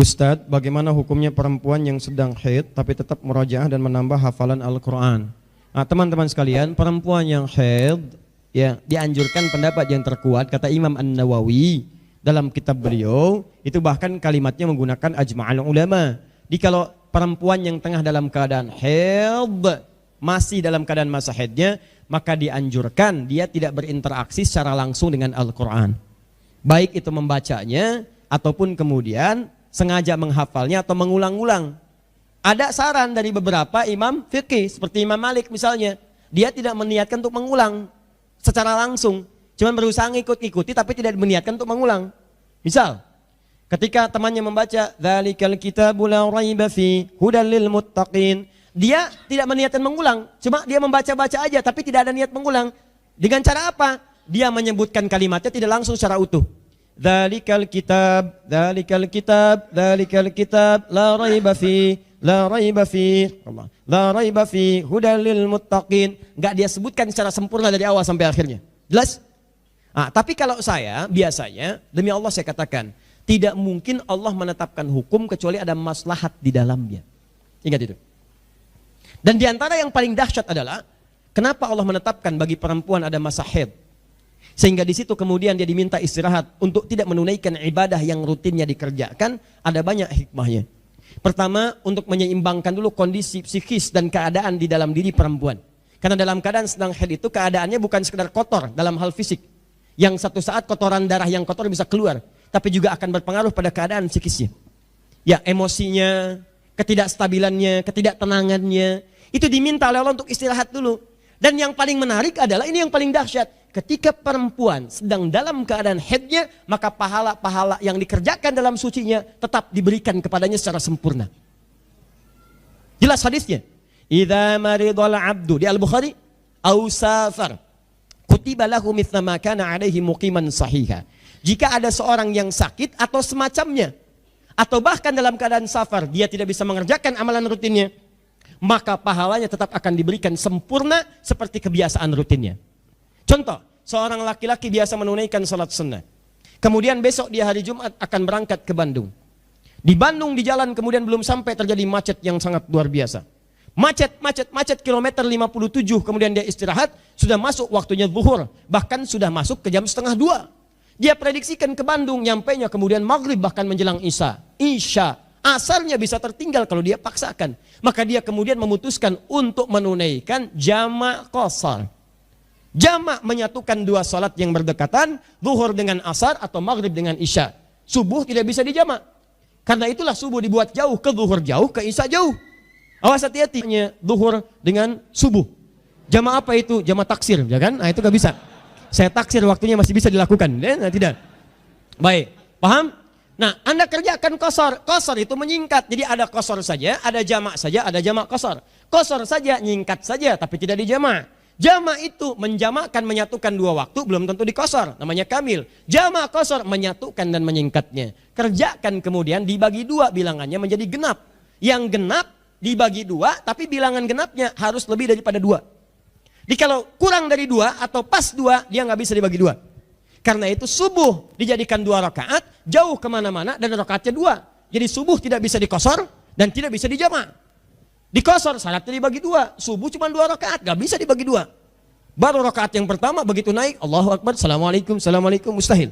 Ustadz, bagaimana hukumnya perempuan yang sedang haid tapi tetap murojaah dan menambah hafalan Al-Quran? Nah, teman-teman sekalian, perempuan yang haid ya dianjurkan pendapat yang terkuat kata Imam An-Nawawi dalam kitab beliau itu, bahkan kalimatnya menggunakan ajma'al ulama. Jadi kalau perempuan yang tengah dalam keadaan haid, masih dalam keadaan masa haidnya, maka dianjurkan dia tidak berinteraksi secara langsung dengan Al-Quran, baik itu membacanya ataupun kemudian sengaja menghafalnya atau mengulang-ulang. Ada saran dari beberapa imam fikih seperti Imam Malik misalnya, dia tidak meniatkan untuk mengulang secara langsung, cuma berusaha ngikut-ikuti tapi tidak meniatkan untuk mengulang. Misal, ketika temannya membaca dzalikal kitabul la raiba fi hudal lil muttaqin, dia tidak meniatkan mengulang, cuma dia membaca-baca aja tapi tidak ada niat mengulang. Dengan cara apa? Dia menyebutkan kalimatnya tidak langsung secara utuh. Dzalikal kitab, dzalikal kitab, dzalikal kitab, la raiba fi, la raiba fi, Allah, la raiba fi, hudal lil muttaqin. Enggak dia sebutkan secara sempurna dari awal sampai akhirnya. Jelas? Nah, tapi kalau saya biasanya, demi Allah saya katakan, tidak mungkin Allah menetapkan hukum kecuali ada maslahat di dalamnya. Ingat itu. Dan di antara yang paling dahsyat adalah kenapa Allah menetapkan bagi perempuan ada masa haid, sehingga di situ kemudian dia diminta istirahat untuk tidak menunaikan ibadah yang rutinnya dikerjakan. Ada banyak hikmahnya. Pertama, untuk menyeimbangkan dulu kondisi psikis dan keadaan di dalam diri perempuan. Karena dalam keadaan sedang haid itu keadaannya bukan sekedar kotor dalam hal fisik, yang satu saat kotoran darah yang kotor bisa keluar, tapi juga akan berpengaruh pada keadaan psikisnya. Ya, emosinya, ketidakstabilannya, ketidaktenangannya, itu diminta oleh Allah untuk istirahat dulu. Dan yang paling menarik adalah, ini yang paling dahsyat, ketika perempuan sedang dalam keadaan haidnya, maka pahala-pahala yang dikerjakan dalam sucinya tetap diberikan kepadanya secara sempurna. Jelas hadisnya. Idza maridul abdu di Al-Bukhari au safar kutiba lahu mithla ma kana alaihi muqiman sahiha. Jika ada seorang yang sakit atau semacamnya, atau bahkan dalam keadaan safar dia tidak bisa mengerjakan amalan rutinnya, maka pahalanya tetap akan diberikan sempurna seperti kebiasaan rutinnya. Contoh, seorang laki-laki biasa menunaikan salat sunnah, kemudian besok dia hari Jumat akan berangkat ke Bandung. Di Bandung di jalan kemudian belum sampai terjadi macet yang sangat luar biasa. Macet kilometer 57, kemudian dia istirahat, sudah masuk waktunya zuhur, bahkan sudah masuk ke jam 1:30. Dia prediksikan ke Bandung, nyampainya kemudian maghrib bahkan menjelang Isya. Asarnya bisa tertinggal kalau dia paksakan. Maka dia kemudian memutuskan untuk menunaikan jamak qashar. Jamak menyatukan dua salat yang berdekatan, zuhur dengan asar atau maghrib dengan isya. Subuh tidak bisa dijamak. Karena itulah subuh dibuat jauh, ke zuhur jauh, ke isya jauh. Awas hati-hati, zuhur dengan subuh. Jamak apa itu? Jamak taksir, ya kan? Nah, itu gak bisa. Saya taksir waktunya masih bisa dilakukan. Nah, tidak. Baik, paham? Nah, Anda kerjakan qashar. Qashar itu menyingkat. Jadi ada qashar saja, ada jamak saja, ada jamak qashar. Qashar saja, nyingkat saja, tapi tidak dijamak. Jamak itu menjamakkan, menyatukan dua waktu, belum tentu di qashar, namanya kamil. Jamak qashar menyatukan dan menyingkatnya. Kerjakan kemudian dibagi dua, bilangannya menjadi genap. Yang genap dibagi dua, tapi bilangan genapnya harus lebih daripada dua. Jadi kalau kurang dari dua atau pas dua, dia nggak bisa dibagi dua. Karena itu subuh dijadikan 2 rakaat, jauh kemana-mana dan rakaatnya 2. Jadi subuh tidak bisa dikosor dan tidak bisa dijamak. Dikosor syaratnya dibagi 2, subuh cuma 2 rakaat, gak bisa dibagi 2. Baru rakaat yang pertama begitu naik, Allahu Akbar, Assalamualaikum, Assalamualaikum, mustahil.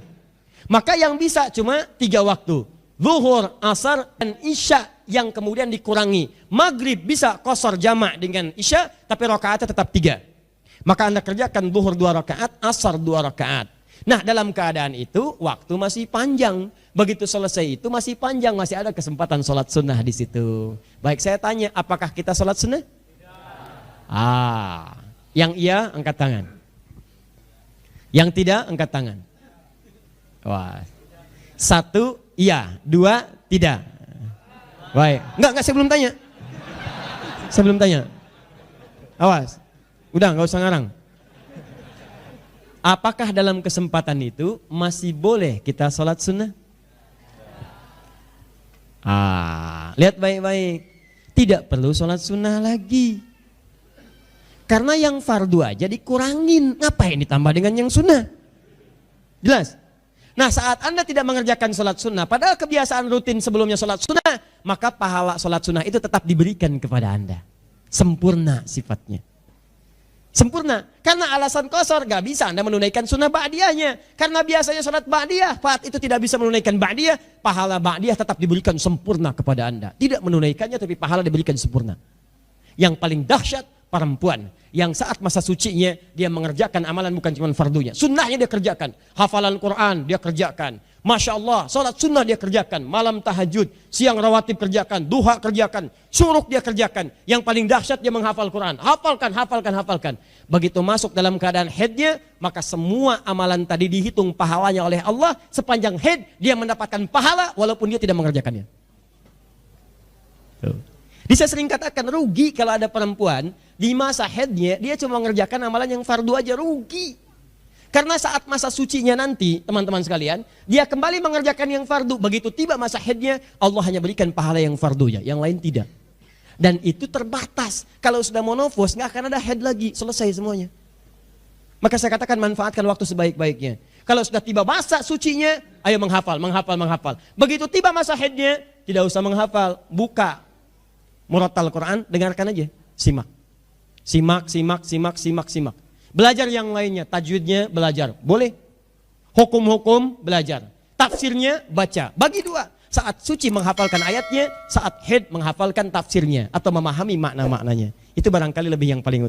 Maka yang bisa cuma 3 waktu, zuhur, asar, dan isya yang kemudian dikurangi. Maghrib bisa kosor jamak dengan isya, tapi rakaatnya tetap 3. Maka Anda kerjakan zuhur 2 rakaat, asar 2 rakaat. Nah, dalam keadaan itu waktu masih panjang. Begitu selesai itu masih panjang, masih ada kesempatan sholat sunnah di situ. Baik, saya tanya, apakah kita sholat sunnah? Tidak. Yang iya angkat tangan. Yang tidak angkat tangan. Wah. 1 iya, 2 tidak. Baik. Enggak, saya belum tanya. Saya belum tanya. Awas. Udah, nggak usah ngarang. Apakah dalam kesempatan itu masih boleh kita sholat sunnah? Lihat baik-baik. Tidak perlu sholat sunnah lagi. Karena yang fardu aja dikurangin. Ngapain ditambah dengan yang sunnah? Jelas? Nah, saat Anda tidak mengerjakan sholat sunnah, padahal kebiasaan rutin sebelumnya sholat sunnah, maka pahala sholat sunnah itu tetap diberikan kepada Anda. Sempurna sifatnya. Sempurna. Karena alasan kosor, gak bisa Anda menunaikan sunnah ba'diyahnya. Karena biasanya sholat ba'diyah, saat itu tidak bisa menunaikan ba'diyah, pahala ba'diyah tetap diberikan sempurna kepada Anda. Tidak menunaikannya, tapi pahala diberikan sempurna. Yang paling dahsyat, perempuan yang saat masa sucinya dia mengerjakan amalan bukan cuma fardunya, sunnahnya dia kerjakan, hafalan Quran dia kerjakan, Masya Allah, sholat sunnah dia kerjakan, malam tahajud, siang rawatib kerjakan, duha kerjakan, syuruk dia kerjakan. Yang paling dahsyat dia menghafal Quran, hafalkan. Begitu masuk dalam keadaan haidnya, maka semua amalan tadi dihitung pahalanya oleh Allah. Sepanjang haid dia mendapatkan pahala walaupun dia tidak mengerjakannya. Saya sering katakan rugi kalau ada perempuan di masa haidnya dia cuma mengerjakan amalan yang fardu aja, rugi. Karena saat masa sucinya nanti, teman-teman sekalian, dia kembali mengerjakan yang fardu. Begitu tiba masa haidnya, Allah hanya berikan pahala yang fardunya, yang lain tidak. Dan itu terbatas. Kalau sudah monofos, nggak akan ada haid lagi, selesai semuanya. Maka saya katakan manfaatkan waktu sebaik-baiknya. Kalau sudah tiba masa sucinya, ayo menghafal. Begitu tiba masa haidnya, tidak usah menghafal, buka murattal Quran, dengarkan aja, simak. Belajar yang lainnya, tajwidnya belajar, boleh. Hukum-hukum belajar, tafsirnya baca. Bagi dua, saat suci menghafalkan ayatnya, saat haid menghafalkan tafsirnya atau memahami makna-maknanya. Itu barangkali lebih yang paling utama.